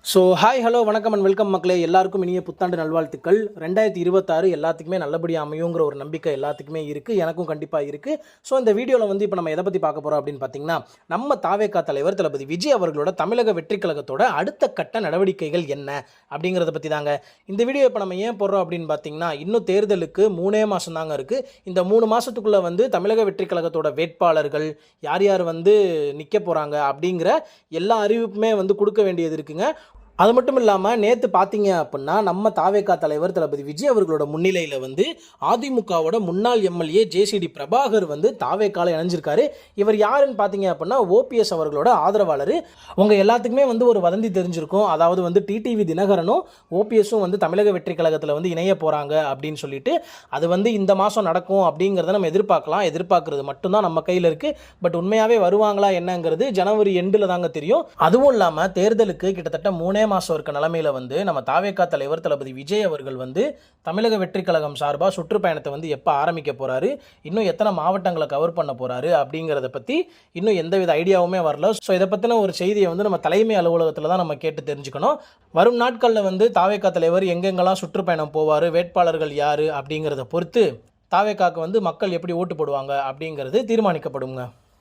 Hi hello வணக்கம் and welcome மக்களே. எல்லாருக்கும் இனிய புத்தாண்டு நல்வாழ்த்துக்கள். 2026 எல்லாத்துக்குமே நல்லபடியாக அமையுங்கிற ஒரு நம்பிக்கை எல்லாத்துக்குமே இருக்குது, எனக்கும் கண்டிப்பாக இருக்குது. இந்த வீடியோவில் இப்போ நம்ம எதை பற்றி பார்க்க போகிறோம் அப்படின்னு பார்த்தீங்கன்னா, நம்ம தாவேகா தலைவர் தளபதி விஜய் அவர்களோட தமிழக வெற்றி கழகத்தோட அடுத்த கட்ட நடவடிக்கைகள் என்ன அப்படிங்கிறத பற்றி தாங்க இந்த வீடியோ இப்போ நம்ம ஏன் போடுறோம் அப்படின்னு பார்த்தீங்கன்னா, இன்னும் தேர்தலுக்கு 3 மாதம் தாங்க இருக்குது. இந்த 3 மாதத்துக்குள்ளே தமிழக வெற்றி கழகத்தோட வேட்பாளர்கள் யார் யார் நிற்க போகிறாங்க அப்படிங்கிற எல்லா அறிவிப்புமே கொடுக்க வேண்டியது இருக்குங்க. அது மட்டும் இல்லாமல் நேற்று பார்த்தீங்க அப்படின்னா, நம்ம தாவேகா தலைவர் தளபதி விஜய் அவர்களோட முன்னிலையில் அதிமுகவோட முன்னாள் எம்எல்ஏ ஜேசிடி பிரபாகர் தாவேகால இணைஞ்சிருக்காரு. இவர் யாருன்னு பார்த்தீங்க அப்படின்னா, ஓபிஎஸ் அவர்களோட ஆதரவாளர். உங்கள் எல்லாத்துக்குமே ஒரு வதந்தி தெரிஞ்சிருக்கும். அதாவது டிடிவி தினகரனும் ஓபிஎஸும் தமிழக வெற்றி கழகத்தில் இணைய போகிறாங்க அப்படின்னு சொல்லிட்டு, அது இந்த மாதம் நடக்கும் அப்படிங்கிறத நம்ம எதிர்பார்க்கலாம். எதிர்பார்க்கறது மட்டும்தான் நம்ம கையில் இருக்குது. பட் உண்மையாகவே வருவாங்களா என்னங்கிறது ஜனவரி எண்டில் தாங்க தெரியும். அதுவும் இல்லாமல் தேர்தலுக்கு கிட்டத்தட்ட 3 மாதம் இருக்க நிலைமையில் நம்ம தாவேகா தலைவர் தளபதி விஜய் அவர்கள் தமிழக வெற்றி கழகம் சார்பாக சுற்றுப்பயணத்தை எப்போ ஆரம்பிக்க போகிறாரு, இன்னும் எத்தனை மாவட்டங்களை கவர் பண்ண போகிறாரு அப்படிங்கிறத பற்றி இன்னும் எந்தவித ஐடியாவுமே வரல. இதை பற்றின ஒரு செய்தியை நம்ம தலைமை அலுவலகத்தில் தான் நம்ம கேட்டு தெரிஞ்சுக்கணும். வரும் நாட்களில் தாவேகா தலைவர் எங்கெங்கெல்லாம் சுற்றுப்பயணம் போவார், வேட்பாளர்கள் யார் அப்படிங்கிறத பொறுத்து தாவேகாக்கு மக்கள் எப்படி ஓட்டு போடுவாங்க அப்படிங்கிறது தீர்மானிக்கப்படுங்க.